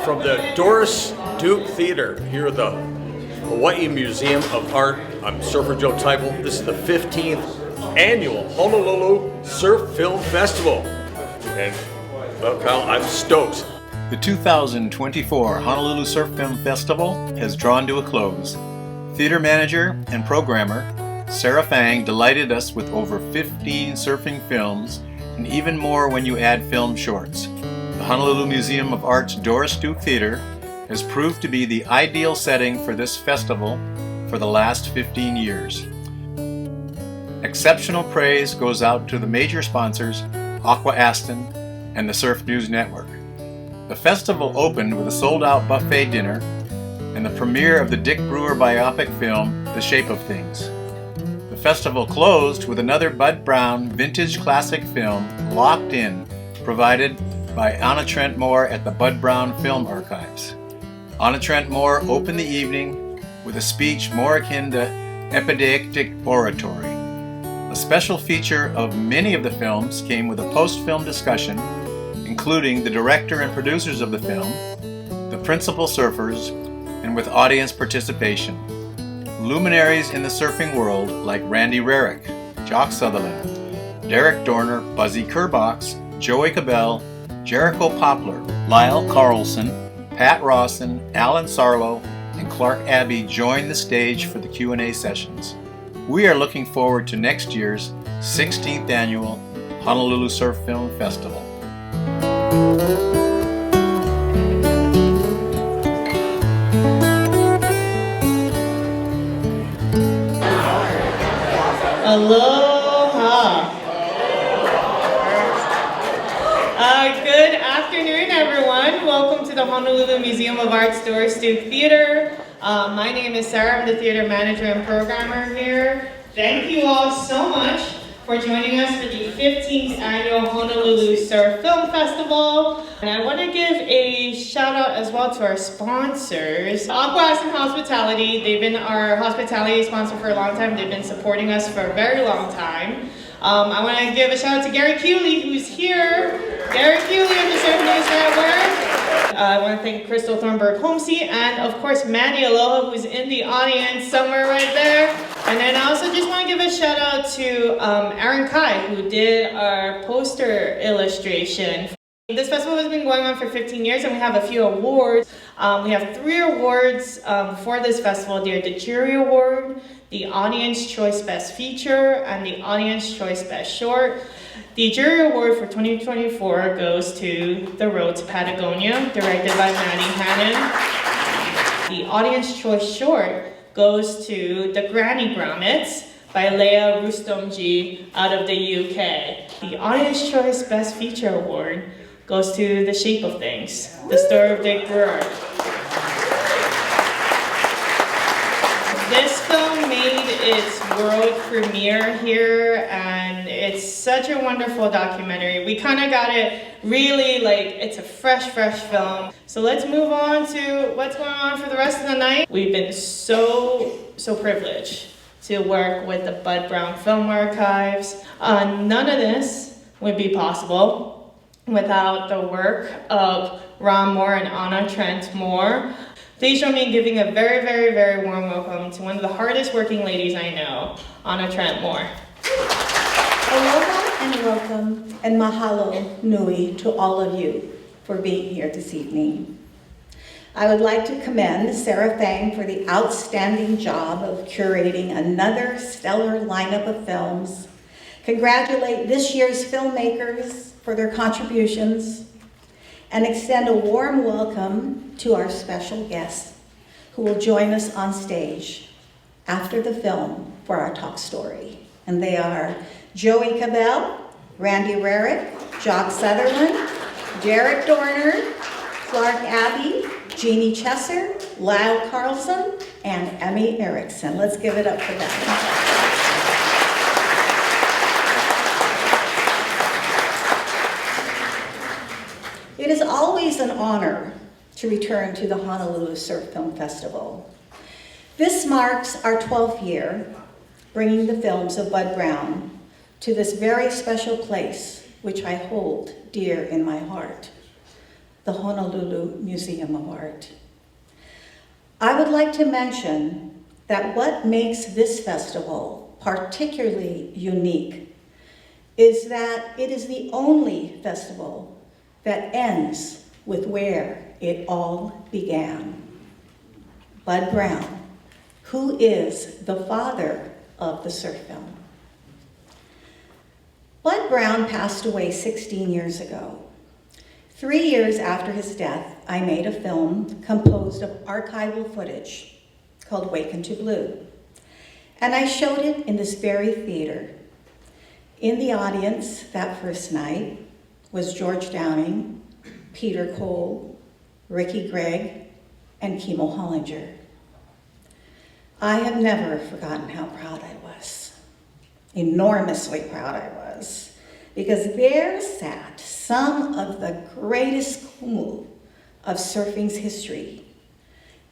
from the Doris Duke Theater here at the Hawaii Museum of Art. I'm Surfer Joe Teufel. This is the 15th annual Honolulu Surf Film Festival. And, well, Kyle, I'm stoked. The 2024 Honolulu Surf Film Festival has drawn to a close. Theater manager and programmer Sarah Fang delighted us with over 15 surfing films and even more when you add film shorts. The Honolulu Museum of Art's Doris Duke Theater has proved to be the ideal setting for this festival for the last 15 years. Exceptional praise goes out to the major sponsors, Aqua Aston and the Surf News Network. The festival opened with a sold-out buffet dinner and the premiere of the Dick Brewer biopic film, The Shape of Things. The festival closed with another Bud Browne vintage classic film, Locked In, provided by Anna Trent Moore at the Bud Browne Film Archives. Anna Trent Moore opened the evening with a speech more akin to epideictic oratory. A special feature of many of the films came with a post-film discussion, including the director and producers of the film, the principal surfers, and with audience participation. Luminaries in the surfing world like Randy Rarick, Jock Sutherland, Darrick Doerner, Buzzy Kerbox, Joey Cabell, Jericho Poppler, Lyle Carlson, Pat Rawson, Alan Sarlo, and Clark Abbey joined the stage for the Q&A sessions. We are looking forward to next year's 16th annual Honolulu Surf Film Festival. Aloha. Good afternoon, everyone. Welcome to the Honolulu Museum of Art's Doris Duke Theater. My name is Sarah. I'm the theater manager and programmer here. Thank you all so much for joining us for the 15th annual Honolulu Surf Film Festival. And I want to give a shout out as well to our sponsors. Aqua Aston Hospitality, they've been our hospitality sponsor for a long time. They've been supporting us for a very long time. I want to give a shout out to Gary Cooley, who's here. Gary Cooley of the Surf News Network. I want to thank Crystal Thornburg Homesey and of course Manny Aloha, who's in the audience somewhere right there. And then I also just want to give a shout out to Aaron Kai, who did our poster illustration. This festival has been going on for 15 years and we have a few awards. We have 3 awards for this festival. They're the Jury Award, the Audience Choice Best Feature, and the Audience Choice Best Short. The Jury Award for 2024 goes to The Road to Patagonia, directed by Maddie Hannon. The Audience Choice Short goes to The Granny Grommets by Leah Rustomji out of the UK. The Audience Choice Best Feature Award goes to The Shape of Things, the story of Dick Brewer. This film made its world premiere here and it's such a wonderful documentary. We kind of got it really it's a fresh film. So let's move on to what's going on for the rest of the night. We've been so privileged to work with the Bud Browne Film Archives. None of this would be possible without the work of Ron Moore and Anna Trent Moore. Please join me in giving a very warm welcome to one of the hardest working ladies I know, Anna Trent Moore. Aloha and welcome and mahalo nui to all of you for being here this evening. I would like to commend Sarah Fang for the outstanding job of curating another stellar lineup of films, congratulate this year's filmmakers for their contributions, and extend a warm welcome to our special guests who will join us on stage after the film for our talk story. And they are Joey Cabell, Randy Rarick, Jock Sutherland, Darrick Doerner, Clark Abbey, Jeannie Chesser, Lyle Carlson, and Emi Erickson. Let's give it up for them. It is always an honor to return to the Honolulu Surf Film Festival. This marks our 12th year, bringing the films of Bud Browne to this very special place, which I hold dear in my heart. the Honolulu Museum of Art. I would like to mention that what makes this festival particularly unique is that it is the only festival that ends with where it all began. Bud Browne, who is the father of the surf film. Bud Browne passed away 16 years ago. 3 years after his death, I made a film composed of archival footage called Waken to Blue. And I showed it in this very theater. In the audience that first night was George Downing, Peter Cole, Ricky Gregg, and Kimo Hollinger. I have never forgotten how proud I was, enormously proud I was, because there sat some of the greatest kumu of surfing's history.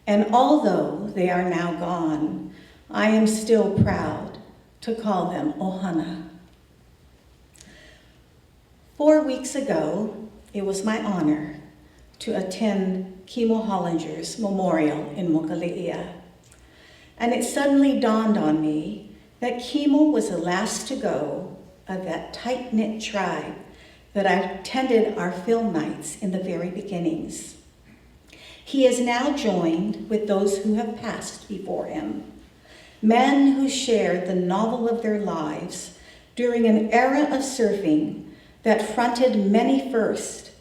And although they are now gone, I am still proud to call them ohana. 4 weeks ago, it was my honor to attend Kimo Hollinger's memorial in Mokuleia. And it suddenly dawned on me that Kimo was the last to go of that tight-knit tribe that attended our film nights in the very beginnings. He is now joined with those who have passed before him, men who shared the novel of their lives during an era of surfing that fronted many first,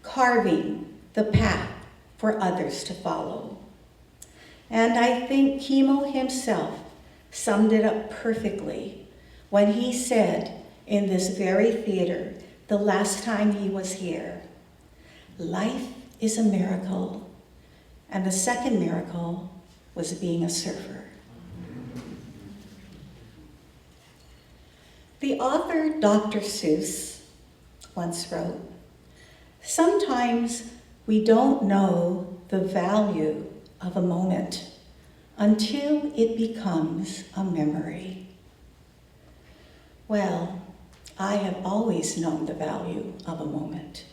carving the path for others to follow. And I think Kimo himself summed it up perfectly when he said in this very theater the last time he was here, "Life is a miracle, and the second miracle was being a surfer." The author Dr. Seuss once wrote, "Sometimes we don't know the value of a moment until it becomes a memory." Well, I have always known the value of a moment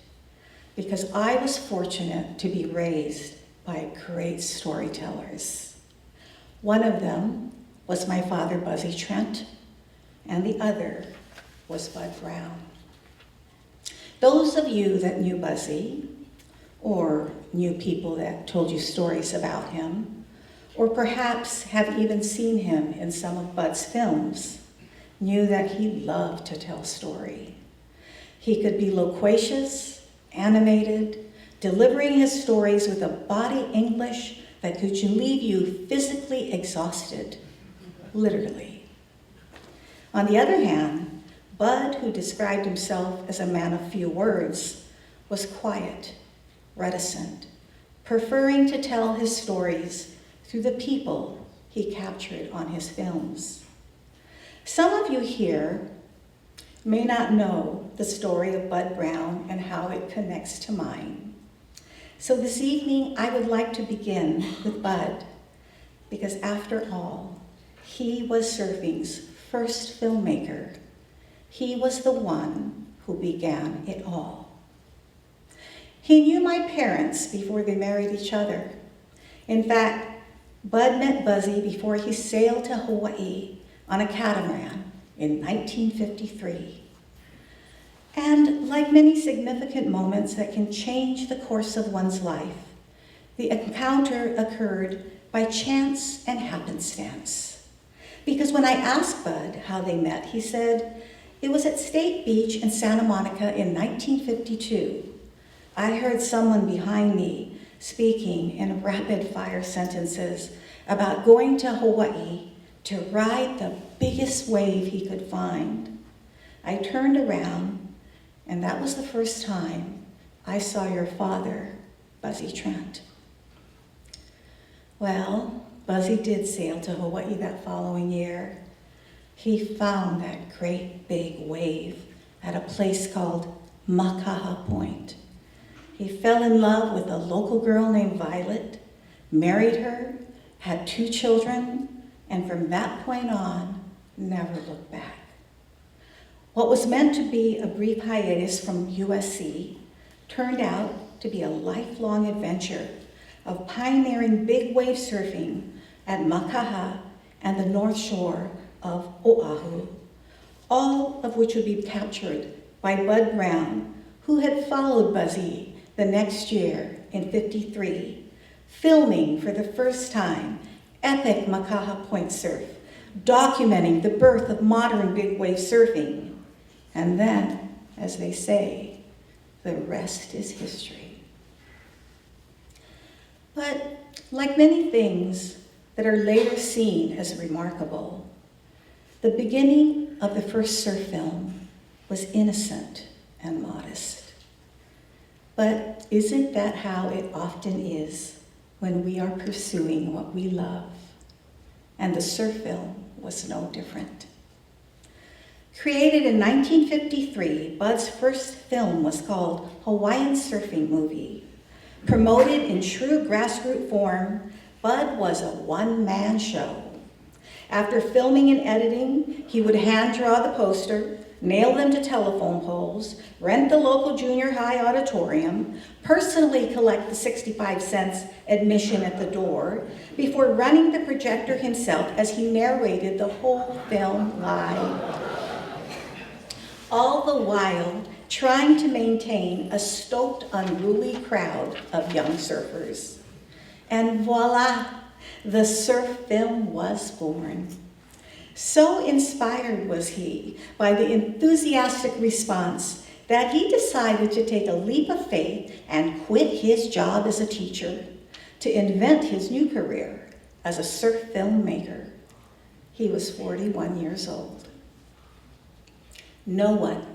because I was fortunate to be raised by great storytellers. One of them was my father, Buzzy Trent, and the other was Bud Browne. Those of you that knew Buzzy, or knew people that told you stories about him, or perhaps have even seen him in some of Bud's films, knew that he loved to tell story. He could be loquacious, animated, delivering his stories with a body English that could leave you physically exhausted, literally. On the other hand, Bud, who described himself as a man of few words, was quiet, reticent, preferring to tell his stories through the people he captured on his films. Some of you here may not know the story of Bud Browne and how it connects to mine. So this evening, I would like to begin with Bud, because after all, he was surfing's first filmmaker. He was the one who began it all. He knew my parents before they married each other. In fact, Bud met Buzzy before he sailed to Hawaii on a catamaran in 1953. And like many significant moments that can change the course of one's life, the encounter occurred by chance and happenstance. Because when I asked Bud how they met, he said, "It was at State Beach in Santa Monica in 1952. I heard someone behind me speaking in rapid fire sentences about going to Hawaii to ride the biggest wave he could find. I turned around, and that was the first time I saw your father, Buzzy Trent." Well, Buzzy did sail to Hawaii that following year. He found that great big wave at a place called Makaha Point. He fell in love with a local girl named Violet, married her, had 2 children, and from that point on, never looked back. What was meant to be a brief hiatus from USC turned out to be a lifelong adventure of pioneering big wave surfing at Makaha and the North Shore of Oahu, all of which would be captured by Bud Browne, who had followed Buzzy the next year in '53, filming for the first time epic Makaha point surf, documenting the birth of modern big wave surfing. And then, as they say, the rest is history. But like many things that are later seen as remarkable, the beginning of the first surf film was innocent and modest. But isn't that how it often is when we are pursuing what we love? And the surf film was no different. Created in 1953, Bud's first film was called Hawaiian Surfing Movie. Promoted in true grassroots form, Bud was a one-man show. After filming and editing, he would hand draw the poster, nail them to telephone poles, rent the local junior high auditorium, personally collect the 65 cents admission at the door, before running the projector himself as he narrated the whole film live. All the while trying to maintain a stoked, unruly crowd of young surfers. And voila, the surf film was born. So inspired was he by the enthusiastic response that he decided to take a leap of faith and quit his job as a teacher to invent his new career as a surf filmmaker. He was 41 years old. No one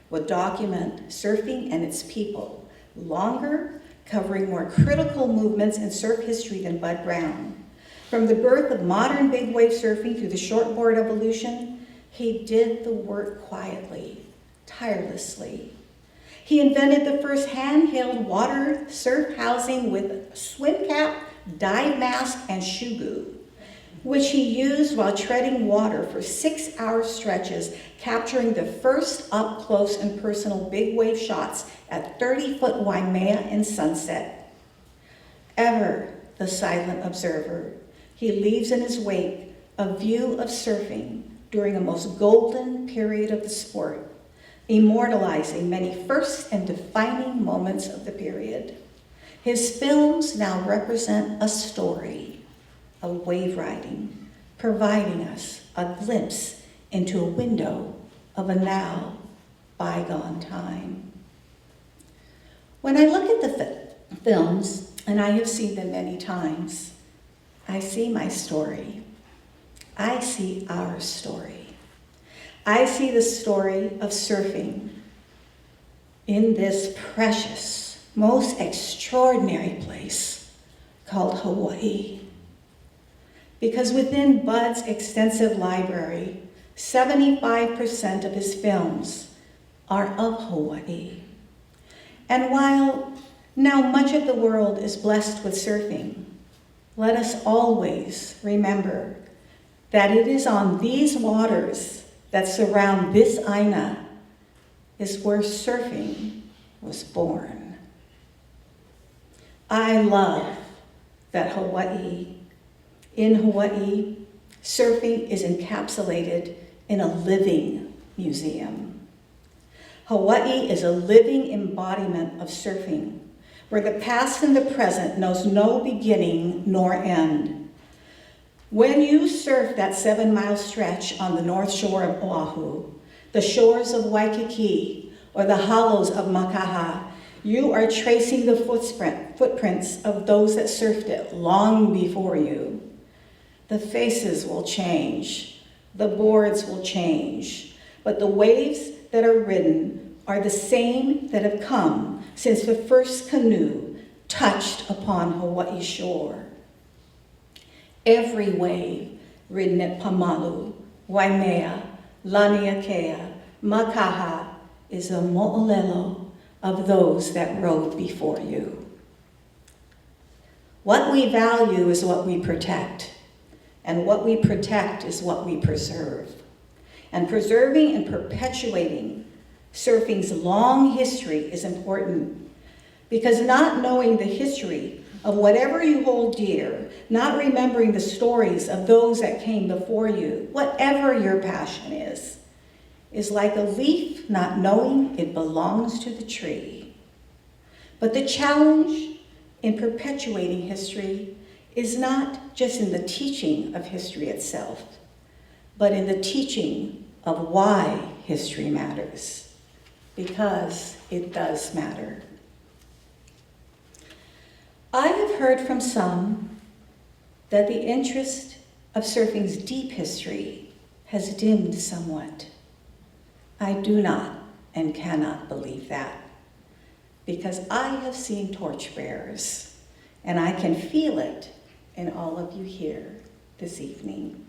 would document surfing and its people longer, covering more critical movements in surf history than Bud Browne. From the birth of modern big wave surfing through the shortboard evolution, he did the work quietly, tirelessly. He invented the first handheld water surf housing with swim cap, dive mask, and shoe boot, which he used while treading water for 6-hour stretches, capturing the first up-close and personal big wave shots at 30-foot Waimea in sunset. Ever the silent observer, he leaves in his wake a view of surfing during a most golden period of the sport, immortalizing many first and defining moments of the period. His films now represent a story of wave riding, providing us a glimpse into a window of a now bygone time. When I look at the films, and I have seen them many times, I see my story. I see our story. I see the story of surfing in this precious, most extraordinary place called Hawaii. Because within Bud's extensive library, 75% of his films are of Hawaii. And while now much of the world is blessed with surfing, let us always remember that it is on these waters that surround this Aina is where surfing was born. I love that in Hawaii, surfing is encapsulated in a living museum. Hawaii is a living embodiment of surfing, where the past and the present knows no beginning nor end. When you surf that 7-mile stretch on the north shore of Oahu, the shores of Waikiki, or the hollows of Makaha, you are tracing the footprints of those that surfed it long before you. The faces will change, the boards will change, but the waves that are ridden are the same that have come since the first canoe touched upon Hawaii's shore. Every wave ridden at Pamalu, Waimea, Laniakea, Makaha is a mo'olelo of those that rode before you. What we value is what we protect, and what we protect is what we preserve. And preserving and perpetuating surfing's long history is important Because not knowing the history of whatever you hold dear, not remembering the stories of those that came before you, whatever your passion is like a leaf not knowing it belongs to the tree. But the challenge in perpetuating history is not just in the teaching of history itself, but in the teaching of why history matters, because it does matter. I have heard from some that the interest of surfing's deep history has dimmed somewhat. I do not and cannot believe that, because I have seen torchbearers, and I can feel it in all of you here this evening.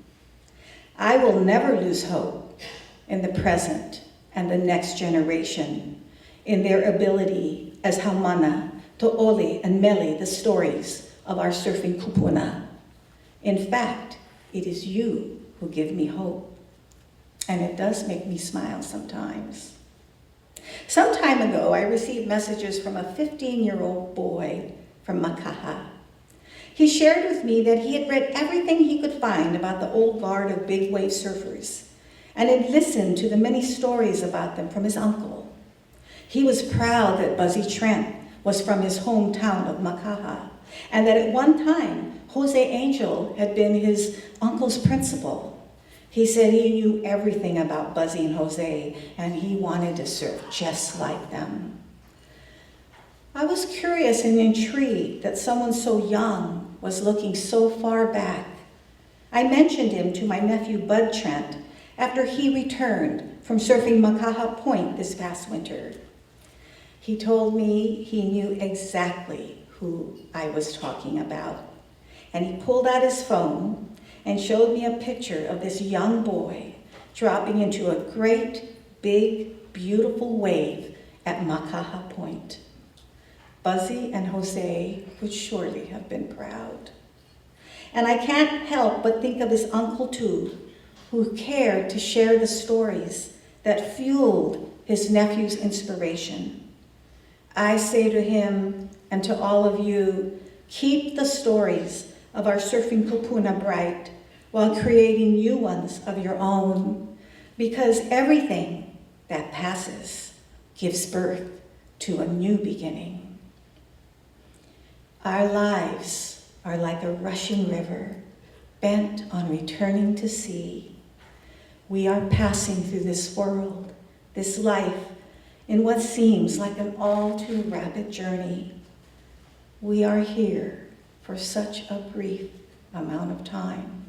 I will never lose hope in the present and the next generation in their ability as Haumana, To'ole, and Mele, the stories of our surfing kupuna. In fact, it is you who give me hope, and it does make me smile sometimes. Some time ago, I received messages from a 15-year-old boy from Makaha. He shared with me that he had read everything he could find about the old guard of big wave surfers and had listened to the many stories about them from his uncle. He was proud that Buzzy Trent was from his hometown of Makaha, and that at one time, Jose Angel had been his uncle's principal. He said he knew everything about Buzzy and Jose, and he wanted to surf just like them. I was curious and intrigued that someone so young was looking so far back. I mentioned him to my nephew Bud Trent after he returned from surfing Makaha Point this past winter. He told me he knew exactly who I was talking about. And he pulled out his phone and showed me a picture of this young boy dropping into a great, big, beautiful wave at Makaha Point. Buzzy and Jose would surely have been proud. And I can't help but think of his uncle too, who cared to share the stories that fueled his nephew's inspiration. I say to him and to all of you, keep the stories of our surfing kupuna bright while creating new ones of your own, because everything that passes gives birth to a new beginning. Our lives are like a rushing river bent on returning to sea. We are passing through this world, this life, in what seems like an all too rapid journey. We are here for such a brief amount of time.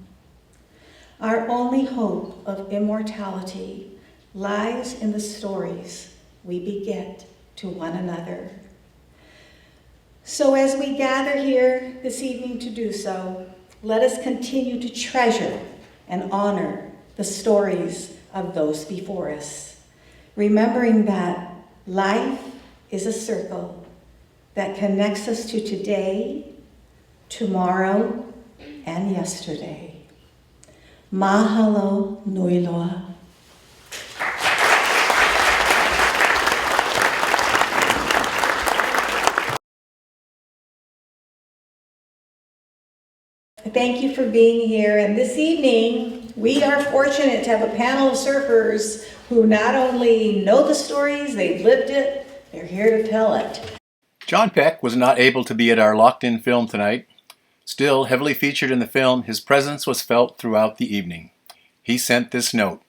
Our only hope of immortality lies in the stories we beget to one another. So as we gather here this evening to do so, let us continue to treasure and honor the stories of those before us, remembering that life is a circle that connects us to today, tomorrow, and yesterday. Mahalo nui loa. Thank you for being here, and this evening we are fortunate to have a panel of surfers who not only know the stories, they've lived it, they're here to tell it. John Peck was not able to be at our locked-in film tonight. Still, heavily featured in the film, his presence was felt throughout the evening. He sent this note.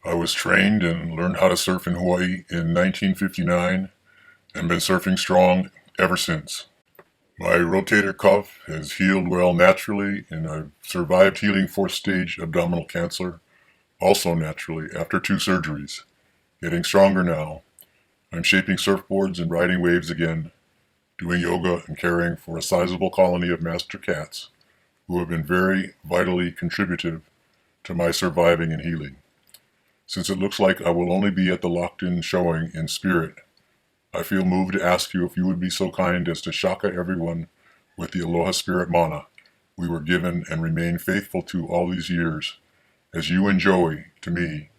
I was trained and learned how to surf in Hawaii in 1959 and been surfing strong ever since. My rotator cuff has healed well naturally, and I've survived healing fourth-stage abdominal cancer, also naturally, after 2 surgeries. Getting stronger now. I'm shaping surfboards and riding waves again, doing yoga and caring for a sizable colony of master cats who have been very vitally contributive to my surviving and healing. Since it looks like I will only be at the locked-in showing in spirit, I feel moved to ask you if you would be so kind as to shaka everyone with the aloha spirit mana we were given and remain faithful to all these years, as you and Joey, to me,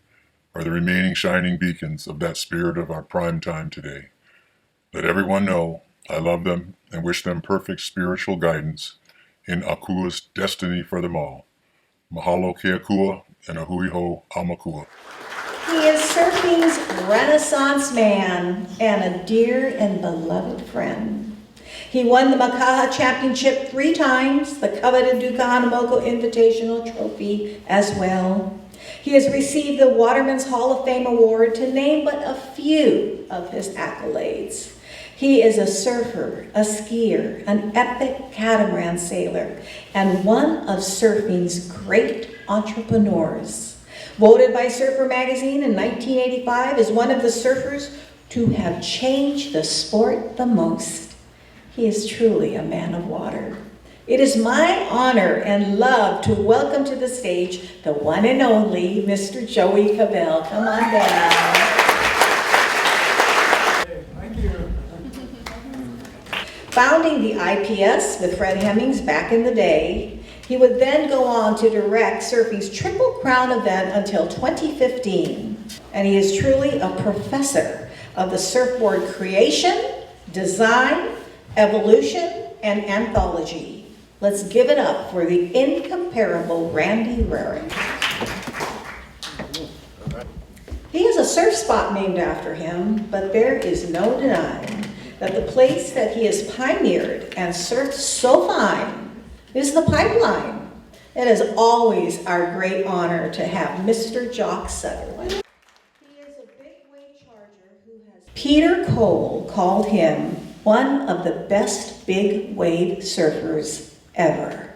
are the remaining shining beacons of that spirit of our prime time today. Let everyone know I love them and wish them perfect spiritual guidance in Akua's destiny for them all. Mahalo ke Akua and ahui ho Amakua. He is surfing's Renaissance man and a dear and beloved friend. He won the Makaha Championship 3 times, the coveted Duka Hanamoko Invitational Trophy as well. He has received the Waterman's Hall of Fame Award, to name but a few of his accolades. He is a surfer, a skier, an epic catamaran sailor, and one of surfing's great entrepreneurs. Voted by Surfer Magazine in 1985 as one of the surfers to have changed the sport the most. He is truly a man of water. It is my honor and love to welcome to the stage the one and only Mr. Joey Cabell. Come on down. Thank you. Founding the IPS with Fred Hemmings back in the day, he would then go on to direct surfing's Triple Crown event until 2015. And he is truly a professor of the surfboard creation, design, evolution, and anthology. Let's give it up for the incomparable Randy Rarick. He has a surf spot named after him, but there is no denying that the place that he has pioneered and surfed so fine is the Pipeline. It is always our great honor to have Mr. Jock Sutherland. He is a big wave charger who has... Peter Cole called him one of the best big wave surfers ever.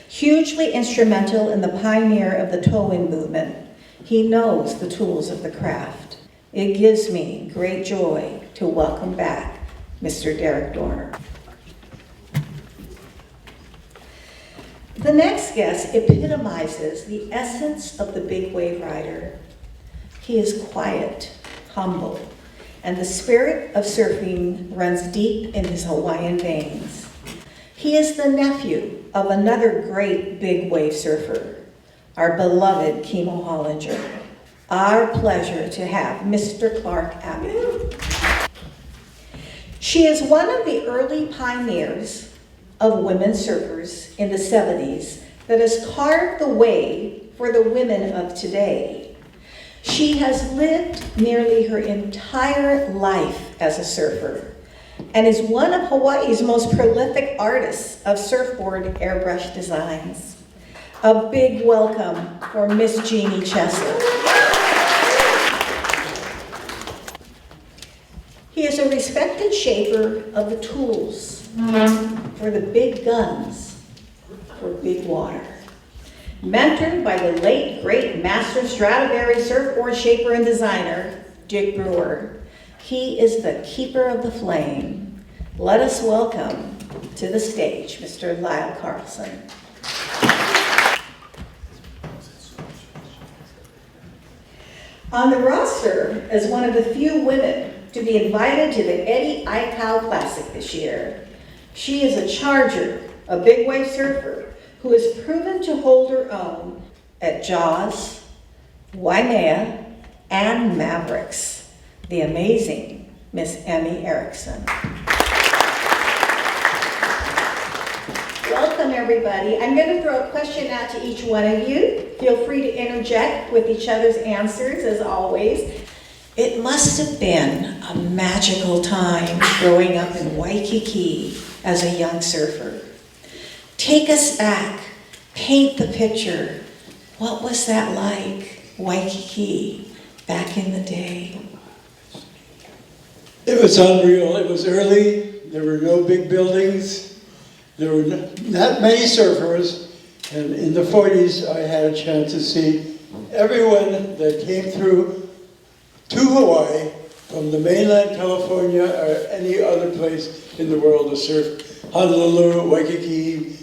Hugely instrumental in the pioneer of the tow-in movement, he knows the tools of the craft. It gives me great joy to welcome back Mr. Darrick Doerner. The next guest epitomizes the essence of the big wave rider. He is quiet, humble, and the spirit of surfing runs deep in his Hawaiian veins. He is the nephew of another great big wave surfer, our beloved Kimo Hollinger. Our pleasure to have Mr. Clark Abbey. She is one of the early pioneers of women surfers in the 70s that has carved the way for the women of today. She has lived nearly her entire life as a surfer and is one of Hawaii's most prolific artists of surfboard airbrush designs. A big welcome for Miss Jeannie Chesser. He is a respected shaper of the tools for the big guns for big water. Mentored by the late, great master Stradivari surfboard shaper and designer, Dick Brewer, he is the keeper of the flame. Let us welcome to the stage Mr. Lyle Carlson. On the roster as one of the few women to be invited to the Eddie Aikau Classic this year, she is a charger, a big wave surfer, who has proven to hold her own at Jaws, Waimea, and Mavericks, the amazing Miss Emi Erickson. Welcome, everybody. I'm going to throw a question out to each one of you. Feel free to interject with each other's answers, as always. It must have been a magical time growing up in Waikiki as a young surfer. Take us back. Paint the picture. What was that like, Waikiki, back in the day? It was unreal. It was early. There were no big buildings. There were not many surfers. And in the 40s, I had a chance to see everyone that came through to Hawaii from the mainland California or any other place in the world to surf. Honolulu, Waikiki,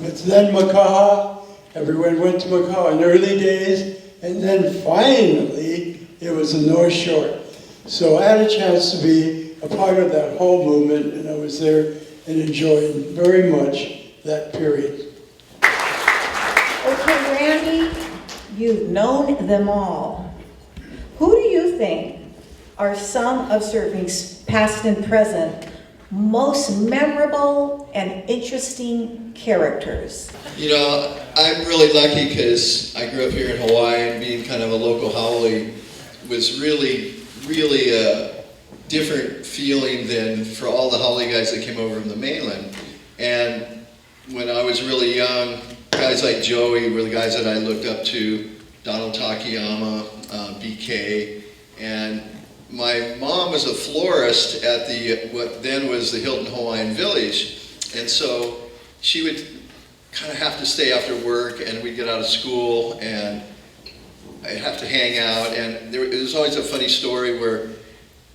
it's then Makaha. Everyone went to Makaha in the early days. And then finally, it was the North Shore. So I had a chance to be a part of that whole movement, and I was there and enjoyed very much that period. Okay, Randy, you've known them all. Who do you think are some of surfing's past and present, most memorable and interesting characters. You know, I'm really lucky because I grew up here in Hawaii, and being kind of a local haole was really a different feeling than for all the haole guys that came over from the mainland. And when I was really young, guys like Joey were the guys that I looked up to, Donald Takayama, BK, and my mom was a florist at what then was the Hilton Hawaiian Village, and so she would kind of have to stay after work, and we'd get out of school, and I'd have to hang out, and it was always a funny story where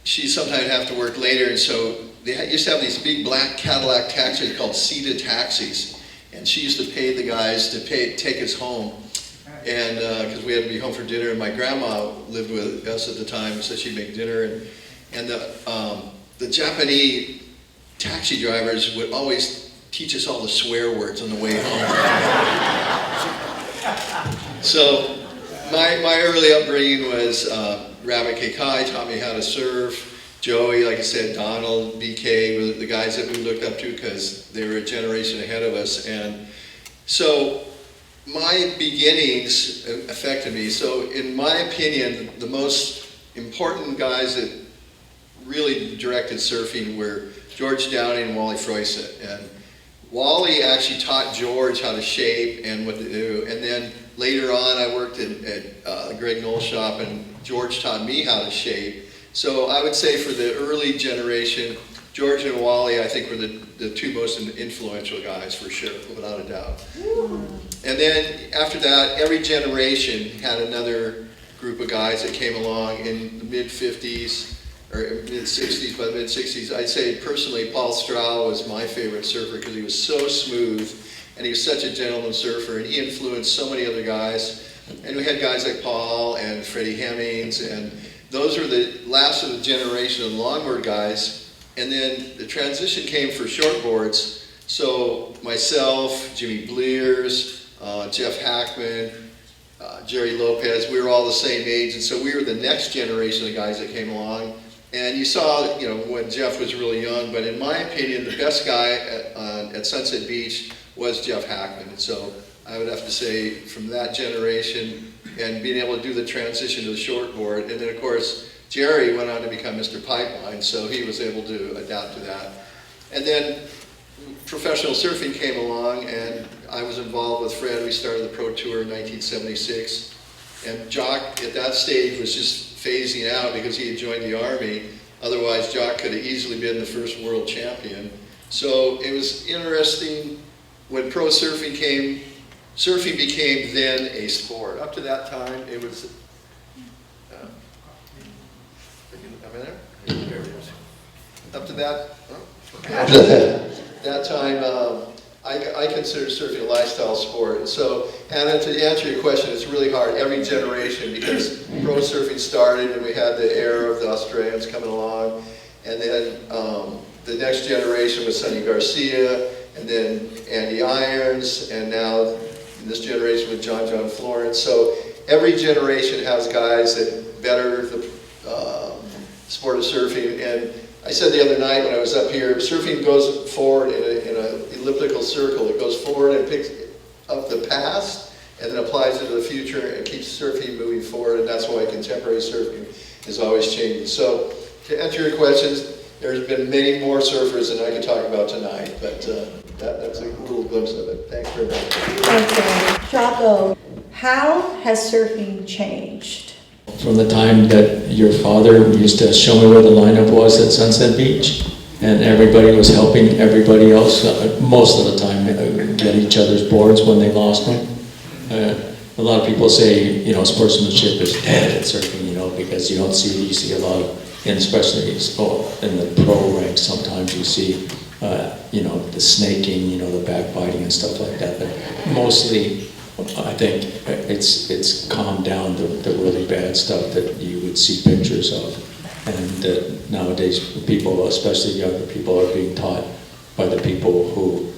she'd sometimes have to work later, and so they used to have these big black Cadillac taxis called seated taxis, and she used to pay the guys to take us home. And because we had to be home for dinner, and my grandma lived with us at the time, so she'd make dinner. And the Japanese taxi drivers would always teach us all the swear words on the way home. So my early upbringing was Rabbit Kekai taught me how to surf. Joey, like I said, Donald, BK were the guys that we looked up to because they were a generation ahead of us. And so my beginnings affected me. So in my opinion, the most important guys that really directed surfing were George Downing and Wally Froissart. And Wally actually taught George how to shape and what to do. And then later on, I worked at Greg Knoll's shop, and George taught me how to shape. So I would say for the early generation, George and Wally, I think, were the two most influential guys for sure, without a doubt. And then after that, every generation had another group of guys that came along in the mid-50s, or mid-60s. By the mid-60s, I'd say personally Paul Stroud was my favorite surfer because he was so smooth, and he was such a gentleman surfer, and he influenced so many other guys. And we had guys like Paul and Freddie Hemmings, and those were the last of the generation of longboard guys. And then the transition came for shortboards. So myself, Jimmy Blears, Jeff Hackman, Jerry Lopez, we were all the same age, and so we were the next generation of guys that came along. And you saw, you know, when Jeff was really young, but in my opinion, the best guy at Sunset Beach was Jeff Hackman. And so I would have to say from that generation and being able to do the transition to the shortboard. And then of course, Jerry went on to become Mr. Pipeline, so he was able to adapt to that. And then professional surfing came along, and I was involved with Fred. We started the Pro Tour in 1976. And Jock at that stage was just phasing out because he had joined the Army. Otherwise, Jock could have easily been the first world champion. So it was interesting when pro surfing came. Surfing became then a sport. Up to that time, it was. Am I there? There it is. Up to that, that time, I consider surfing a lifestyle sport. And so, Anna, to answer your question, it's really hard. Every generation, because pro surfing started, and we had the era of the Australians coming along, and then the next generation was Sonny Garcia, and then Andy Irons, and now this generation with John Florence. So every generation has guys that better the sport of surfing. And I said the other night when I was up here, surfing goes forward in an elliptical circle. It goes forward and picks up the past and then applies it to the future and keeps surfing moving forward. And that's why contemporary surfing is always changing. So to answer your questions, there's been many more surfers than I could talk about tonight, but that's a little glimpse of it. Thanks very much. Thanks, Jocko. How has surfing changed? From the time that your father used to show me where the lineup was at Sunset Beach, and everybody was helping everybody else, most of the time, get each other's boards when they lost them. A lot of people say, you know, sportsmanship is dead at surfing, you know, because you don't see, you see a lot of, and especially in the pro ranks, sometimes you see, you know, the snaking, you know, the backbiting and stuff like that. But mostly, I think it's calmed down the really bad stuff that you would see pictures of. And nowadays, people, especially younger people, are being taught by the people who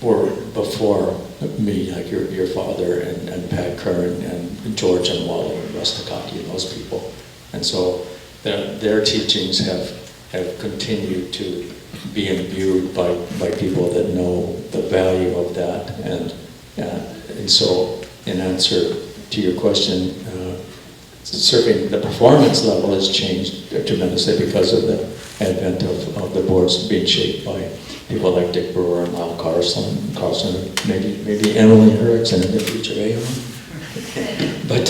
were before me, like your father and Pat Curran and George and Wally and Rustakaki and those people. And so their teachings have have continued to be imbued by people that know the value of that. And so, in answer to your question, surfing, the performance level has changed tremendously because of the advent of the boards being shaped by people like Dick Brewer and Lyle Carlson, maybe Emi Erickson in the future, But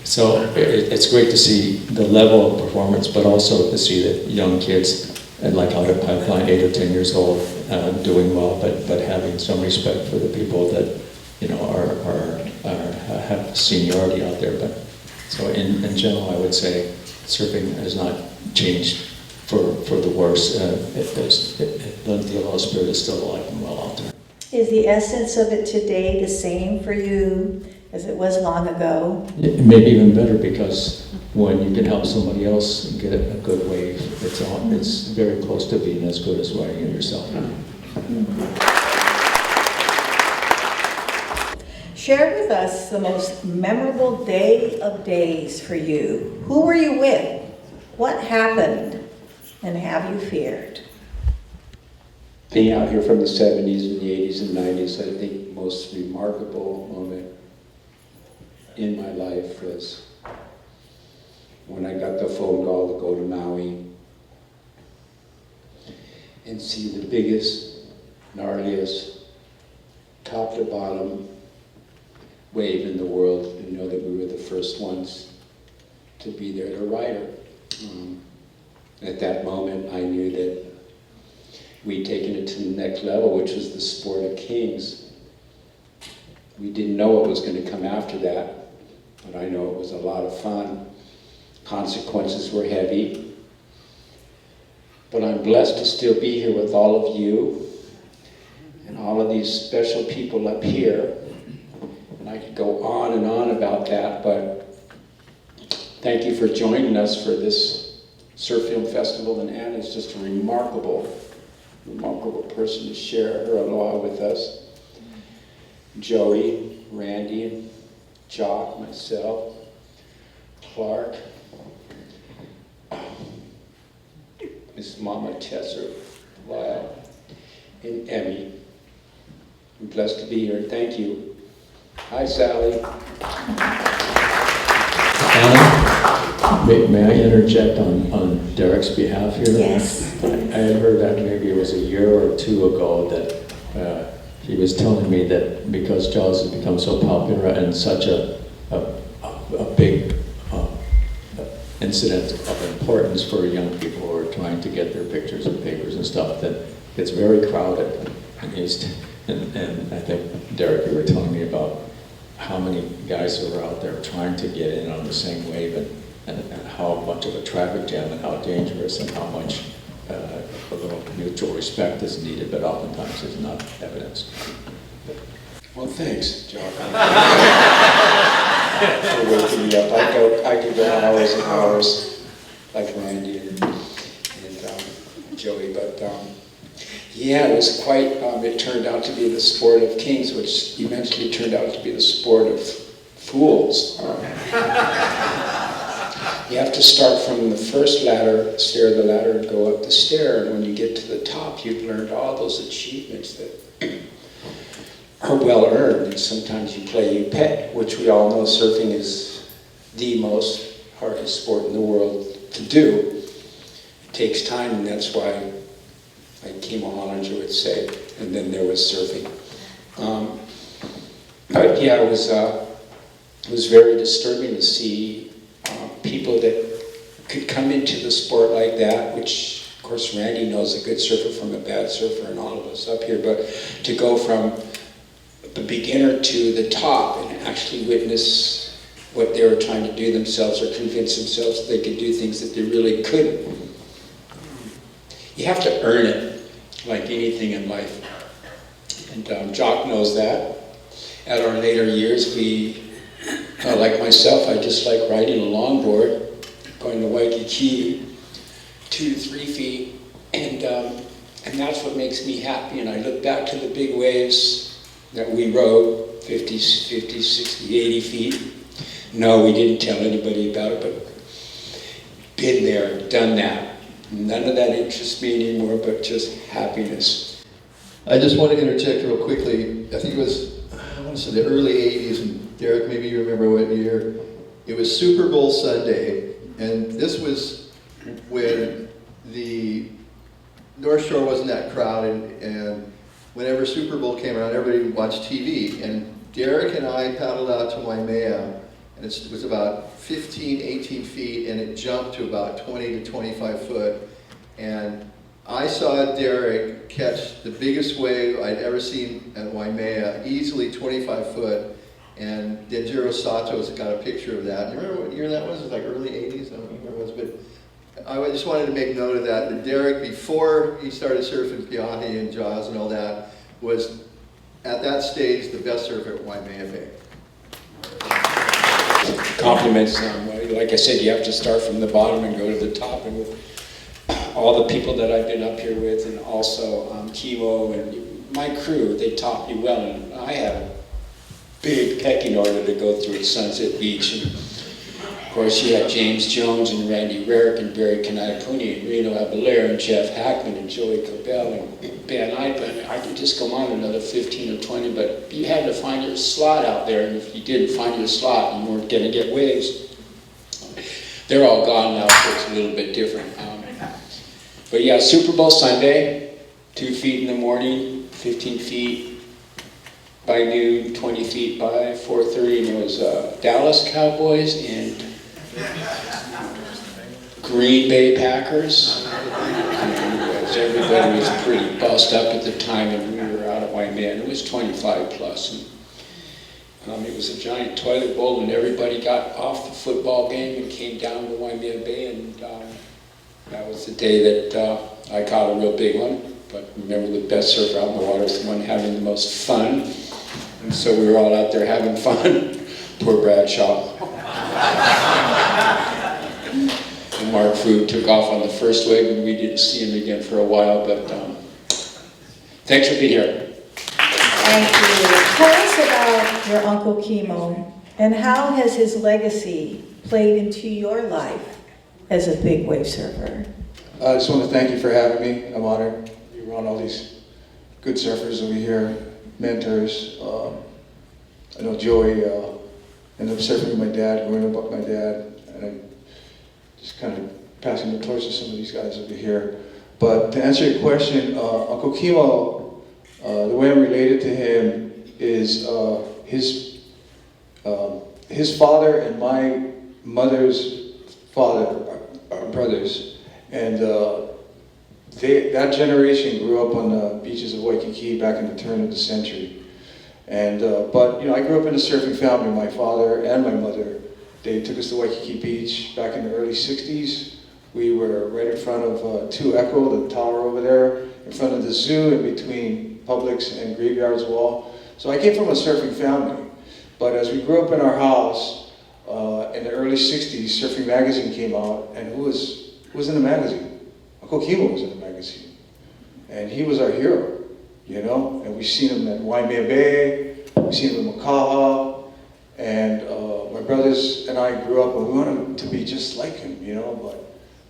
so it's great to see the level of performance, but also to see that young kids, and like out of Pipeline, 8 or 10 years old, doing well, but having some respect for the people that have seniority out there. But so in general, I would say surfing has not changed for the worse. The Aloha spirit is still alive and well out there. Is the essence of it today the same for you as it was long ago? Maybe even better, because when you can help somebody else get a good wave, it's very close to being as good as riding it yourself. Share with us the most memorable day of days for you. Who were you with? What happened? And have you feared? Being out here from the 70s and the 80s and 90s, I think the most remarkable moment in my life was when I got the phone call to go to Maui and see the biggest, gnarliest, top to bottom wave in the world, and know that we were the first ones to be there to ride her. At that moment, I knew that we'd taken it to the next level, which was the sport of kings. We didn't know what was going to come after that, but I know it was a lot of fun. Consequences were heavy, but I'm blessed to still be here with all of you and all of these special people up here. And I could go on and on about that, but thank you for joining us for this Surf Film Festival. And Anna is just a remarkable person to share her aloha with us. Joey, Randy, Jock, myself, Clark, Miss Mama Chesser, Lyle, and Emi. I'm blessed to be here. Thank you. Hi, Sally. Anna, may I interject on Darrick's behalf here? Yes. I had heard that maybe it was a year or two ago that he was telling me that because Jaws has become so popular and such a big incident of importance for young people who are trying to get their pictures and papers and stuff, that it's very crowded. And I think, Darrick, you were telling me about how many guys who are out there trying to get in on the same wave, and how much of a traffic jam and how dangerous and how much a little mutual respect is needed, but oftentimes is not evidenced. Well, thanks, Jock, for waking me up. I could go hours and hours, like Randy and Joey, but yeah, it was quite, it turned out to be the sport of kings, which eventually turned out to be the sport of fools. You have to start from the first stair of the ladder, and go up the stair, and when you get to the top, you've learned all those achievements that are well earned, and sometimes you play you pet, which we all know surfing is the most hardest sport in the world to do. It takes time, and that's why like Kimo Hollinger would say, and then there was surfing. But yeah, it was very disturbing to see people that could come into the sport like that, which of course Randy knows a good surfer from a bad surfer, and all of us up here, but to go from the beginner to the top and actually witness what they were trying to do themselves, or convince themselves that they could do things that they really couldn't. You have to earn it, like anything in life. And Jock knows that. At our later years, we, like myself, I just like riding a longboard, going to Waikiki, 2 to 3 feet, and that's what makes me happy. And I look back to the big waves that we rode, 50, 60, 80 feet. No, we didn't tell anybody about it, but been there, done that. None of that interests me anymore, but just happiness. I just want to interject real quickly. I think it was, I want to say the early 80s, and Darrick, maybe you remember what year. It was Super Bowl Sunday, and this was when the North Shore wasn't that crowded, and whenever Super Bowl came around, everybody would watch TV. And Darrick and I paddled out to Waimea, and it was about 15, 18 feet, and it jumped to about 20 to 25 foot. And I saw Darrick catch the biggest wave I'd ever seen at Waimea, easily 25 foot. And Denjiro Sato's got a picture of that. You remember what year that was? It was like early 80s, I don't remember what it was, but I just wanted to make note of that. That Darrick, before he started surfing Piahi and Jaws and all that, was at that stage the best surfer at Waimea Bay. Compliments, like I said, you have to start from the bottom and go to the top, and with all the people that I've been up here with, and also Kimo and my crew, they taught me well, and I had a big pecking order to go through at Sunset Beach. And of course, you had James Jones and Randy Rarick and Barry Kanaiapuni and Reno Abelair and Jeff Hackman and Joey Cabell and Ben Ipa. I could just go on another 15 or 20, but you had to find your slot out there, and if you didn't find your slot, you weren't going to get waves. They're all gone now, so it's a little bit different. But yeah, Super Bowl Sunday, 2 feet in the morning, 15 feet by noon, 20 feet by 4:30, and it was Dallas Cowboys and Green Bay Packers. Everybody was pretty bust up at the time, and we were out of Waimea, and it was 25 plus. And, it was a giant toilet bowl, and everybody got off the football game and came down to Waimea Bay, and that was the day that I caught a real big one. But remember, the best surfer out in the water is the one having the most fun. And so we were all out there having fun. Poor Bradshaw. And Mark Food took off on the first wave, and we didn't see him again for a while. But thanks for being here. Thank you. Tell us about your Uncle Kimo, and how has his legacy played into your life as a big wave surfer? I just want to thank you for having me. I'm honored. You're around all these good surfers over here, mentors. I know Joey ended up surfing with my dad, growing up with my dad, and I'm just kind of passing the torch to some of these guys over here. But to answer your question, Uncle Kimo, the way I'm related to him is his father and my mother's father are brothers, and that generation grew up on the beaches of Waikiki back in the turn of the century. And but I grew up in a surfing family. My father and my mother, they took us to Waikiki Beach back in the early '60s. We were right in front of 2 Echo, the tower over there, in front of the zoo, in between Publix and Graveyards Wall. So I came from a surfing family. But as we grew up in our house, in the early '60s, Surfing Magazine came out, and who was in the magazine? Uncle Kimo was in the magazine, and he was our hero, And we've seen him at Waimea Bay, we've seen him in Makaha, and my brothers and I grew up, and we wanted to be just like him, But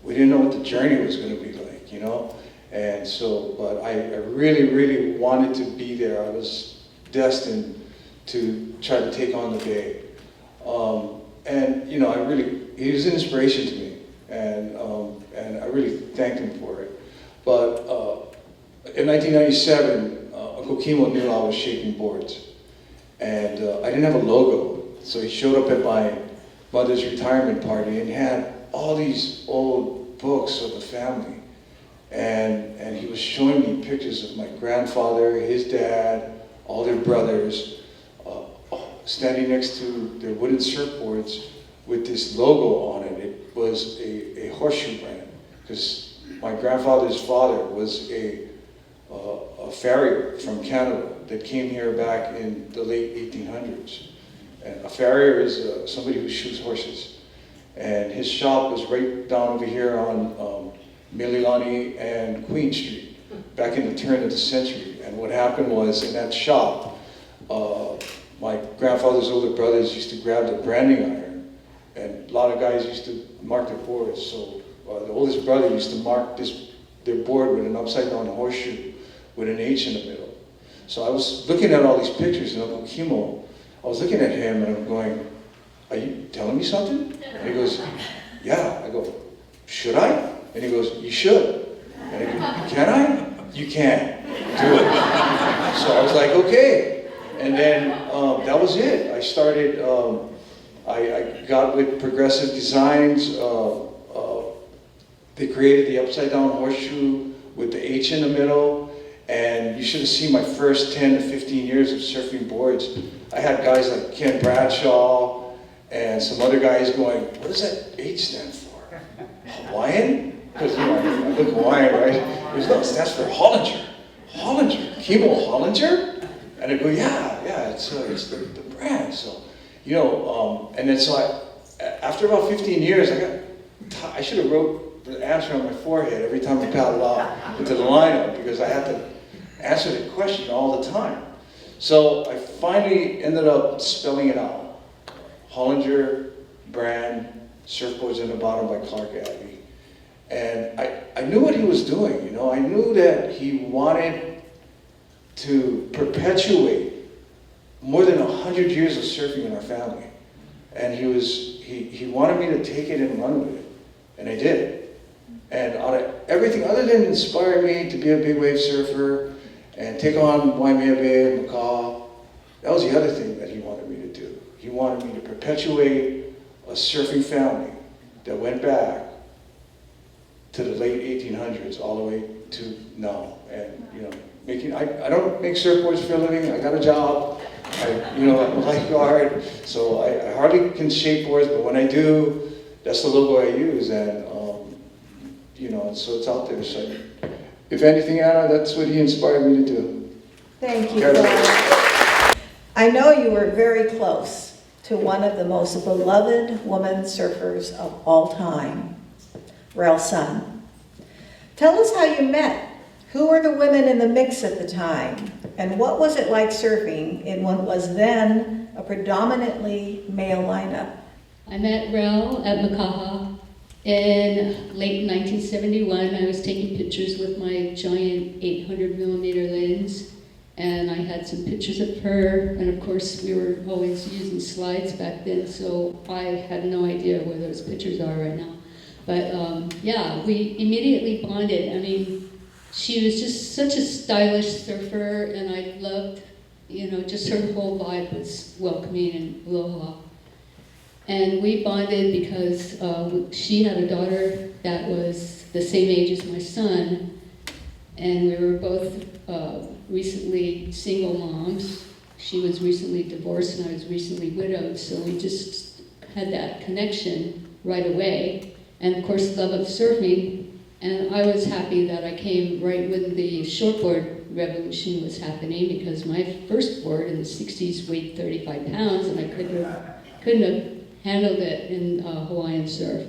we didn't know what the journey was going to be like, And so, but I really, really wanted to be there. I was destined to try to take on the bay. And he was an inspiration to me, and I really thanked him for it. But in 1997, Uncle Kimo knew I was shaping boards, and I didn't have a logo, so he showed up at my mother's retirement party and had all these old books of the family, and he was showing me pictures of my grandfather, his dad, all their brothers, standing next to their wooden surfboards with this logo on it. It was a horseshoe brand, because my grandfather's father was a farrier from Canada that came here back in the late 1800s. And a farrier is somebody who shoes horses. And his shop was right down over here on Mililani and Queen Street, back in the turn of the century. And what happened was, in that shop, my grandfather's older brothers used to grab the branding iron, and a lot of guys used to mark their boards. So the oldest brother used to mark their board with an upside down horseshoe with an H in the middle. So I was looking at all these pictures, and Uncle Kimo, I was looking at him and I'm going, "Are you telling me something?" And he goes, "Yeah." I go, "Should I?" And he goes, "You should." And I go, "Can I?" "You can. Do it." So I was like, okay. And then that was it. I started, I got with Progressive Designs. They created the upside down horseshoe with the H in the middle. And you should have seen my first 10 to 15 years of surfing boards. I had guys like Ken Bradshaw and some other guys going, "What does that H stand for? Hawaiian?" Because I look Hawaiian, right? He goes, "No, it stands for Hollinger." "Hollinger? Kimo Hollinger?" And I go, yeah, it's the brand. So, and then so after about 15 years, I should have wrote the answer on my forehead every time I paddled out into the lineup because I had to answer the question all the time. So I finally ended up spelling it out. Hollinger brand, surfboards in the bottom by Clark Abbey. And I knew what he was doing, I knew that he wanted to perpetuate more than 100 years of surfing in our family. And he wanted me to take it and run with it. And I did. And out of everything, other than inspire me to be a big wave surfer and take on Waimea Bay and Macaw, that was the other thing that he wanted me to do. He wanted me to perpetuate a surfing family that went back to the late 1800s all the way to now. And I don't make surfboards for a living. I got a job. I'm a lifeguard, so I hardly can shape boards, but when I do, that's the logo I use, and so it's out there. So if anything, Anna, that's what he inspired me to do. Thank you. I know you were very close to one of the most beloved women surfers of all time, Rawson. Tell us how you met. Who were the women in the mix at the time? And what was it like surfing in what was then a predominantly male lineup? I met Rel at Makaha in late 1971. I was taking pictures with my giant 800 millimeter lens, and I had some pictures of her, and of course we were always using slides back then, so I had no idea where those pictures are right now. But we immediately bonded. I mean, she was just such a stylish surfer, and I loved, just her whole vibe was welcoming and aloha. And we bonded because she had a daughter that was the same age as my son, and we were both recently single moms. She was recently divorced and I was recently widowed, so we just had that connection right away. And of course, love of surfing. And I was happy that I came right when the shortboard revolution was happening, because my first board in the 60s weighed 35 pounds and I couldn't have handled it in Hawaiian surf.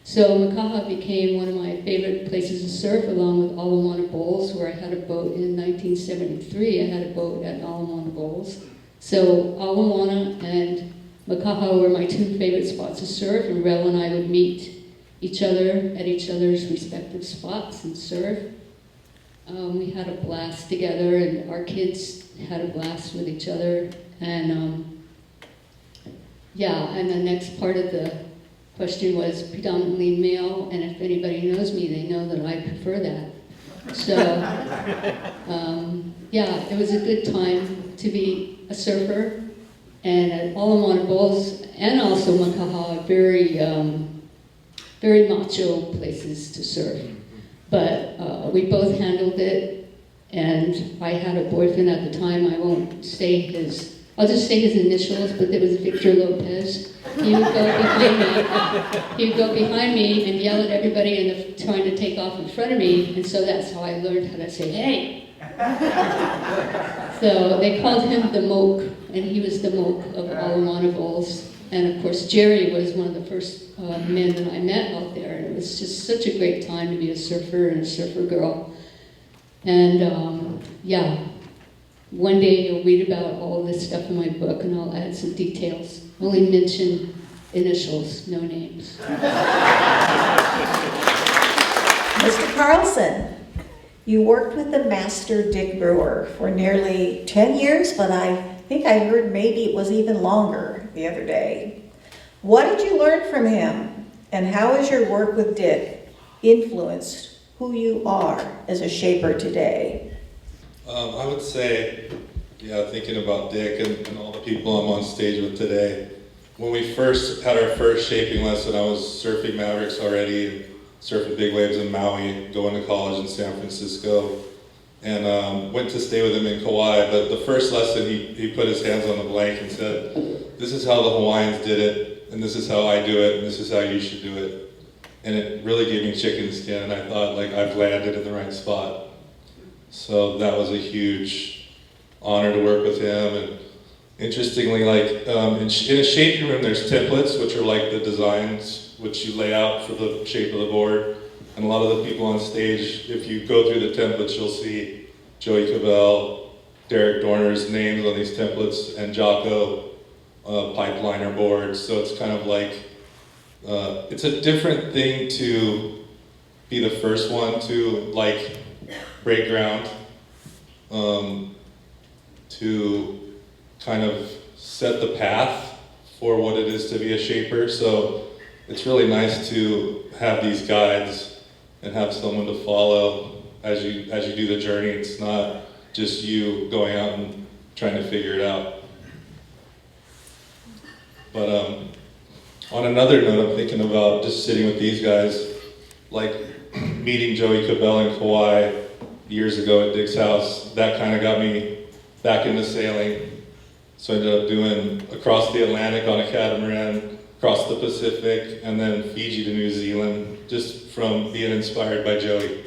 So Makaha became one of my favorite places to surf, along with Ala Moana Bowls, where I had a boat in 1973. I had a boat at Ala Moana Bowls. So Ala Moana and Makaha were my two favorite spots to surf, and Rel and I would meet each other at each other's respective spots and surf. We had a blast together, and our kids had a blast with each other. And and the next part of the question was predominantly male, and if anybody knows me, they know that I prefer that. So, it was a good time to be a surfer, and at Ala Moana Bowls and also Makaha, very macho places to surf. But we both handled it, and I had a boyfriend at the time. I'll just say his initials, but it was Victor Lopez. He would go behind me and yell at everybody trying to take off in front of me, and so that's how I learned how to say, "Hey." So they called him the Moke, and he was the Moke of Ala Moana Bowls. And of course, Jerry was one of the first men that I met out there, and it was just such a great time to be a surfer and a surfer girl. And one day you'll read about all this stuff in my book, and I'll add some details. Only mention Initials, no names. Mr. Carlson, you worked with the master Dick Brewer for nearly 10 years, but I think I heard maybe it was even longer the other day. What did you learn from him, and how has your work with Dick influenced who you are as a shaper today? I would say, thinking about Dick and all the people I'm on stage with today, when we first had our first shaping lesson, I was surfing Mavericks already, and surfing big waves in Maui, going to college in San Francisco, and went to stay with him in Kauai. But the first lesson, he put his hands on the blank and said, "This is how the Hawaiians did it, and this is how I do it, and this is how you should do it." And it really gave me chicken skin, and I thought, like, I've landed in the right spot. So that was a huge honor to work with him. And interestingly, like, in a shaping room, there's templates, which are like the designs which you lay out for the shape of the board. And a lot of the people on stage, if you go through the templates, you'll see Joey Cabell, Darrick Doerner's names on these templates, and Jocko pipeliner boards. So it's kind of like, it's a different thing to be the first one to, like, break ground, to kind of set the path for what it is to be a shaper. So it's really nice to have these guides and have someone to follow as you do the journey. It's not just you going out and trying to figure it out. But on another note, I'm thinking about just sitting with these guys, like meeting Joey Cabell in Kauai years ago at Dick's house. That kind of got me back into sailing. So I ended up doing across the Atlantic on a catamaran, across the Pacific, and then Fiji to New Zealand, just from being inspired by Joey.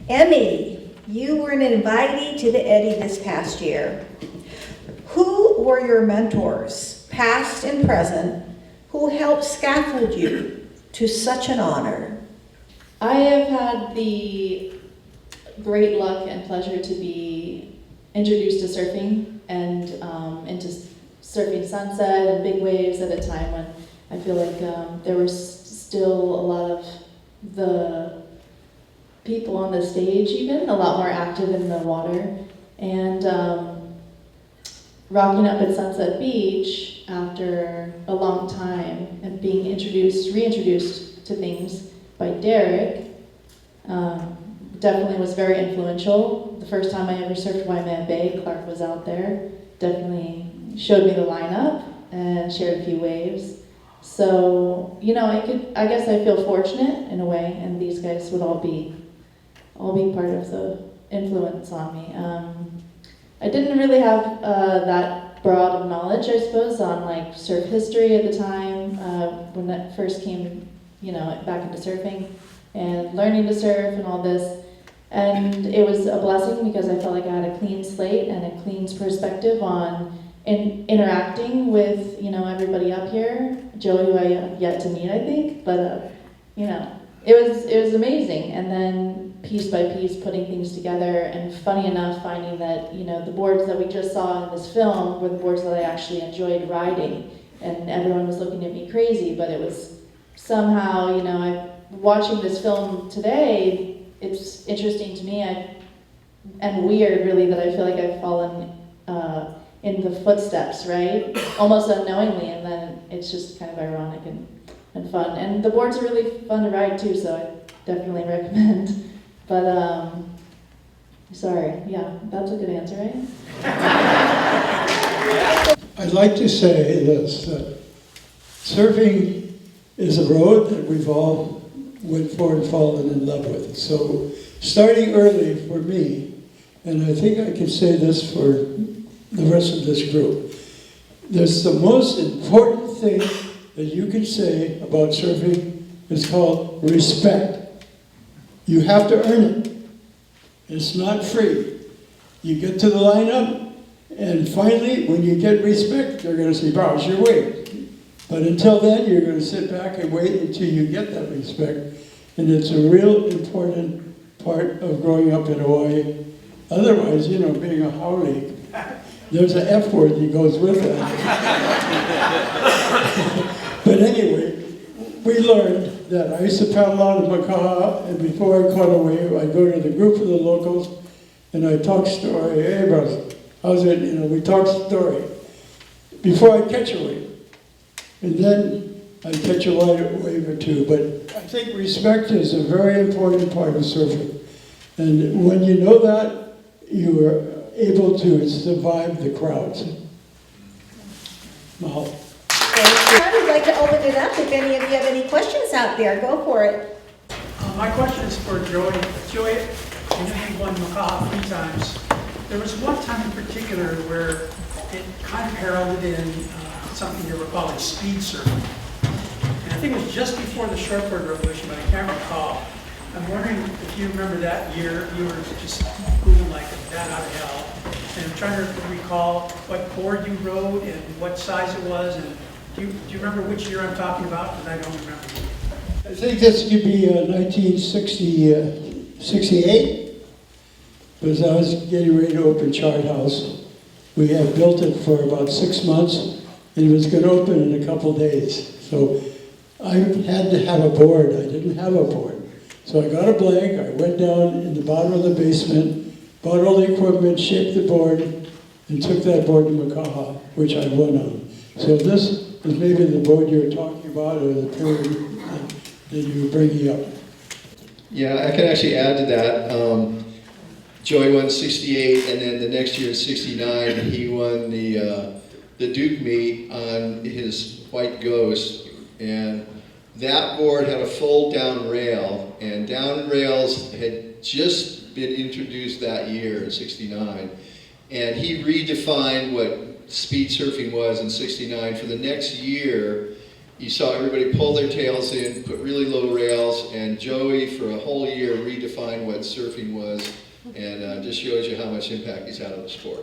Emi, you were an invitee to the Eddie this past year. Who were your mentors, past and present, who helped scaffold you to such an honor? I have had the great luck and pleasure to be introduced to surfing and into surfing sunset and big waves at a time when I feel like there was still a lot of the people on the stage even, a lot more active in the water. And rocking up at Sunset Beach after a long time and being reintroduced to things by Darrick definitely was very influential. The first time I ever surfed Waimea Bay, Clark was out there, definitely showed me the lineup and shared a few waves. So, I guess I feel fortunate in a way, and these guys would all be part of the influence on me. I didn't really have that broad of knowledge, I suppose, on like surf history at the time when I first came, back into surfing and learning to surf and all this. And it was a blessing because I felt like I had a clean slate and a clean perspective on interacting with, everybody up here. Joey, who I have yet to meet, I think, but it was amazing. And then piece by piece putting things together, and funny enough finding that the boards that we just saw in this film were the boards that I actually enjoyed riding, and everyone was looking at me crazy, but it was somehow watching this film today, it's interesting to me and weird really that I feel like I've fallen in the footsteps, right, almost unknowingly, and then it's just kind of ironic and fun, and the boards are really fun to ride too, so I definitely recommend. But, sorry, yeah, that's a good answer, right? I'd like to say this, that surfing is a road that we've all went for and fallen in love with. So starting early for me, and I think I can say this for the rest of this group, there's the most important thing that you can say about surfing is called respect. You have to earn it. It's not free. You get to the lineup, and finally, when you get respect, they're going to say, "Wow, it's your wave." But until then, you're going to sit back and wait until you get that respect. And it's a real important part of growing up in Hawaii Otherwise, you know, being a haole, there's an F word that goes with it. But anyway, we learned that I used to paddle out of Makaha, and before I caught a wave, I'd go to the group of the locals, and I'd talk story. Hey, bros, how's it? You know, we talk story before I catch a wave. And then I'd catch a wave or two. But I think respect is a very important part of surfing. And when you know that, you are able to survive the crowds. Mahalo. I would like to open it up if any of you have any questions out there. Go for it. My question is for Joey. Joey, I know you won Makaha 3 times. There was one time in particular where it kind of heralded in something they were calling speed surfing. And I think it was just before the shortboard revolution, but I can't recall. I'm wondering if you remember that year, you were just moving like a bat out of hell. And I'm trying to recall what board you rode and what size it was. And do you remember which year I'm talking about? Because I don't remember. I think this could be 1968, because I was getting ready to open Chart House. We had built it for about 6 months, and it was going to open in a couple days. So I had to have a board. I didn't have a board. So I got a blank. I went down in the bottom of the basement, bought all the equipment, shaped the board, and took that board to Makaha, which I won on. So this is maybe the board you were talking about, or the period that you were bringing up. Yeah, I can actually add to that. Joey won 68, and then the next year in 69, he won the Duke meet on his White Ghost, and that board had a fold-down rail, and down rails had just been introduced that year in 69, and he redefined what speed surfing was in 69. For the next year, you saw everybody pull their tails in, put really low rails, and Joey, for a whole year, redefined what surfing was, and just shows you how much impact he's had on the sport.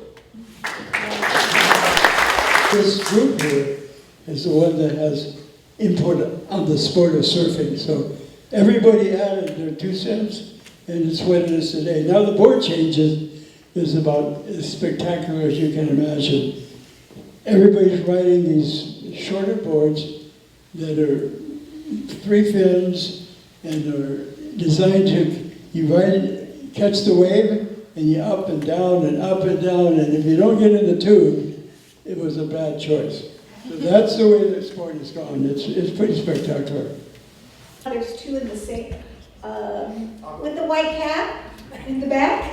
This group here is the one that has input on the sport of surfing, so everybody added their 2 cents, and it's what it is today. Now the board changes is about as spectacular as you can imagine. Everybody's riding these shorter boards that are 3 fins and are designed to, you ride it, catch the wave, and you up and down and up and down, and if you don't get in the tube, it was a bad choice. So that's the way the sport has gone. It's pretty spectacular. There's 2 in the same, with the white cap in the back.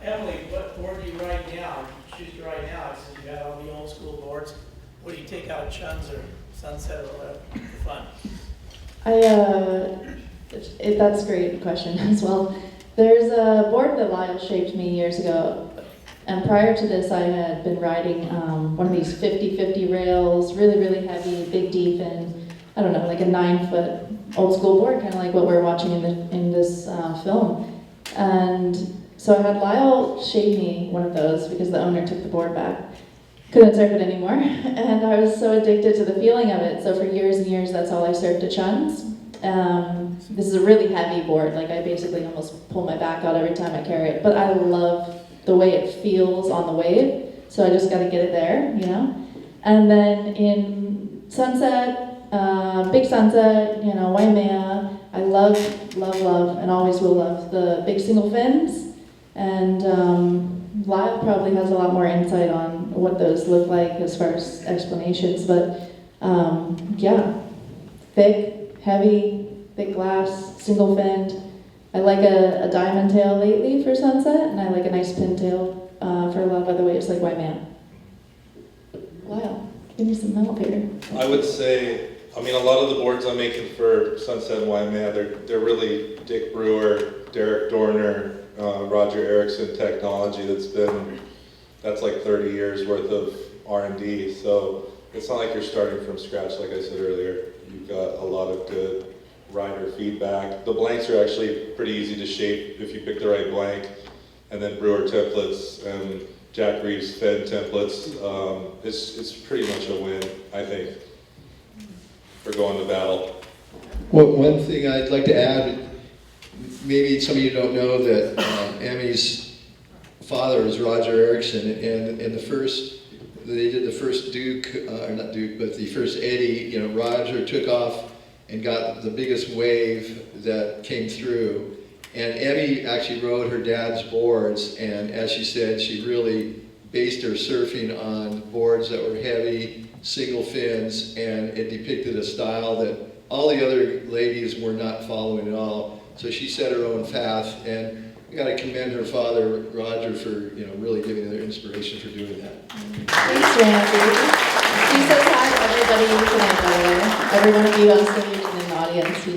Emily, what board do you ride now? Choose to ride now. Since you got all the old school boards, what do you take out, Chuns or Sunset or whatever for fun? That's a great question as well. There's a board that Lyle shaped me years ago, and prior to this I had been riding one of these 50-50 rails, really, really heavy, big deep, and I don't know, like a 9-foot old school board, kind of like what we're watching in this film. And so I had Lyle shape me one of those because the owner took the board back. Couldn't surf it anymore, and I was so addicted to the feeling of it. So for years and years, that's all I surfed at Chuns. This is a really heavy board. Like I basically almost pull my back out every time I carry it. But I love the way it feels on the wave. So I just got to get it there, you know. And then in Sunset, Big Sunset, you know, Waimea, I love, and always will love the big single fins. And Lyle probably has a lot more insight on what those look like as far as explanations, but yeah, thick, heavy, thick glass, single finned. I like a diamond tail lately for Sunset, and I like a nice pintail for a lot of other waves like Waimea. Lyle, give me some help here. I would say, I mean, a lot of the boards I'm making for Sunset and Waimea, they're really Dick Brewer, Darrick Doerner, Roger Erickson technology that's like 30 years worth of R&D. So it's not like you're starting from scratch, like I said earlier. You've got a lot of good rider feedback. The blanks are actually pretty easy to shape if you pick the right blank. And then Brewer templates and Jack Reeves Fed templates. It's pretty much a win, I think, for going to battle. Well, one thing I'd like to add, maybe some of you don't know that Emi's father was Roger Erickson, and in the first, they did the first Duke, or not Duke, but the first Eddie, you know, Roger took off and got the biggest wave that came through. And Emi actually rode her dad's boards, and as she said, she really based her surfing on boards that were heavy, single fins, and it depicted a style that all the other ladies were not following at all. So she set her own path, and we got to commend her father, Roger, for, you know, really giving her inspiration for doing that. Thanks, Randy. He says hi to everybody tonight, by the way. Every one of you on stage and in the audience who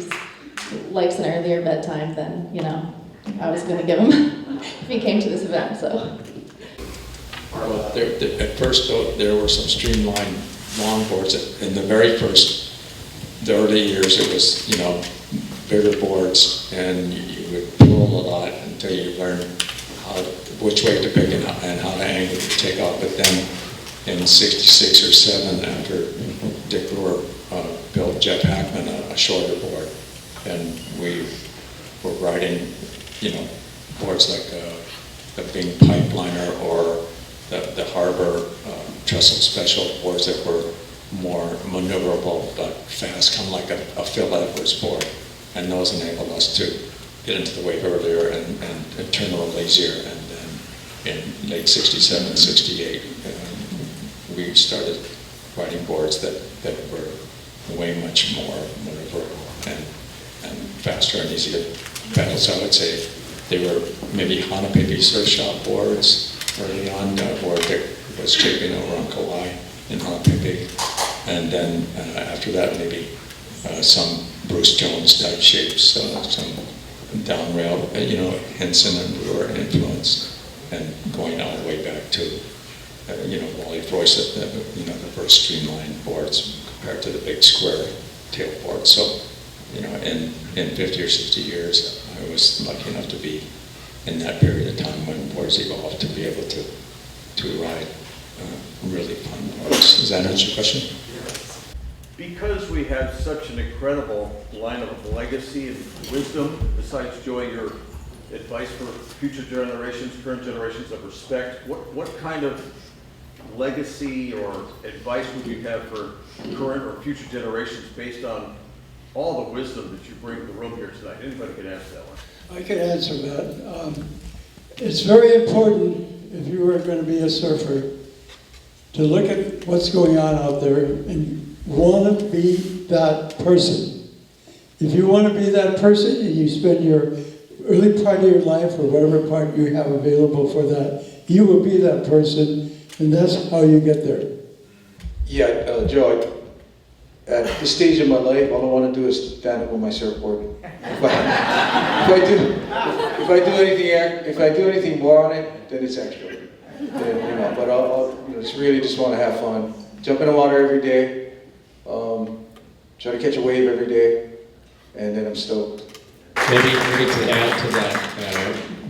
likes an earlier bedtime than, you know, I was going to give him if he came to this event, so. Well, at first, though, there were some streamlined longboards. In the very first, the early years, it was, you know, bigger boards, and you would pull a lot until you learned which way to pick and how to angle to take off. But then in 66 or 7, after Dick Brewer built Jeff Hackman a shorter board, and we were riding, you know, boards like the Bing Pipeliner or the Harbor Trestle Special boards that were more maneuverable but fast, kind of like a Phil Edwards board. And those enabled us to get into the wave earlier and turn a little easier. And then in late 67, 68, we started riding boards that were way much more maneuverable and faster and easier to pedal. So I would say they were maybe Honolulu Surf Shop boards early on, where Dick was shaping over on Kauai in Honolulu. And then after that, maybe some Bruce Jones type shapes, some down rail, you know, Henson and Brewer influence, and going all the way back to, you know, Wally Froyce, you know, the first streamlined boards compared to the big square tail board. So, you know, in 50 or 60 years, I was lucky enough to be in that period of time when boards evolved to be able to ride really fun boards. Does that answer your question? Because we have such an incredible line of legacy and wisdom, besides Joey, your advice for future generations, current generations of respect, what kind of legacy or advice would you have for current or future generations based on all the wisdom that you bring to the room here tonight? Anybody can answer that one. I can answer that. It's very important, if you are going to be a surfer, to look at what's going on out there and want to be that person. If you want to be that person and you spend your early part of your life or whatever part you have available for that, you will be that person, and that's how you get there. Yeah, Joe, at this stage of my life, all I want to do is stand up on my surfboard. If I do anything more on it, then it's extra. Then, you know, but I'll you know, just really just want to have fun. Jump in the water every day. Try to catch a wave every day, and then I'm stoked. Maybe to add to that,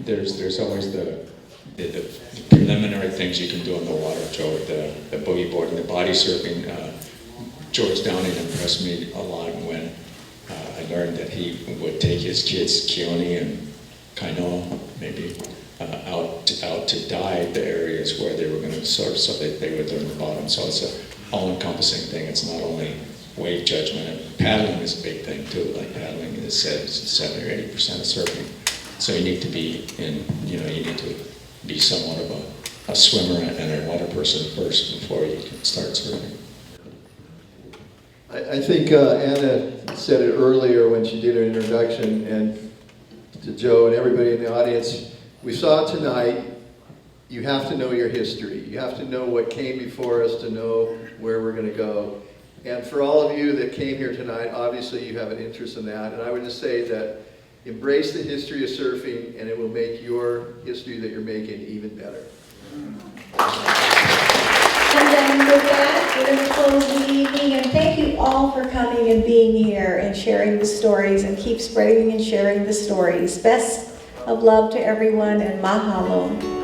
there's always the preliminary things you can do on the water, Joe, the boogie board and the body surfing. George Downing impressed me a lot when I learned that he would take his kids, Keone and Kainoa, maybe, out to dive the areas where they were going to surf so that they would learn the bottom. So it's an all-encompassing thing. It's not only wave judgment. And paddling is a big thing too. Like paddling is 70 or 80% of surfing. So you need to be you need to be somewhat of a swimmer and a water person first before you can start surfing. I think Anna said it earlier when she did her introduction, and to Joe and everybody in the audience, we saw tonight, you have to know your history. You have to know what came before us to know where we're going to go. And for all of you that came here tonight, obviously you have an interest in that, and I would just say that embrace the history of surfing, and it will make your history that you're making even better. And then with that, we're going to close the evening, and thank you all for coming and being here and sharing the stories, and keep spreading and sharing the stories. Best of love to everyone, and mahalo.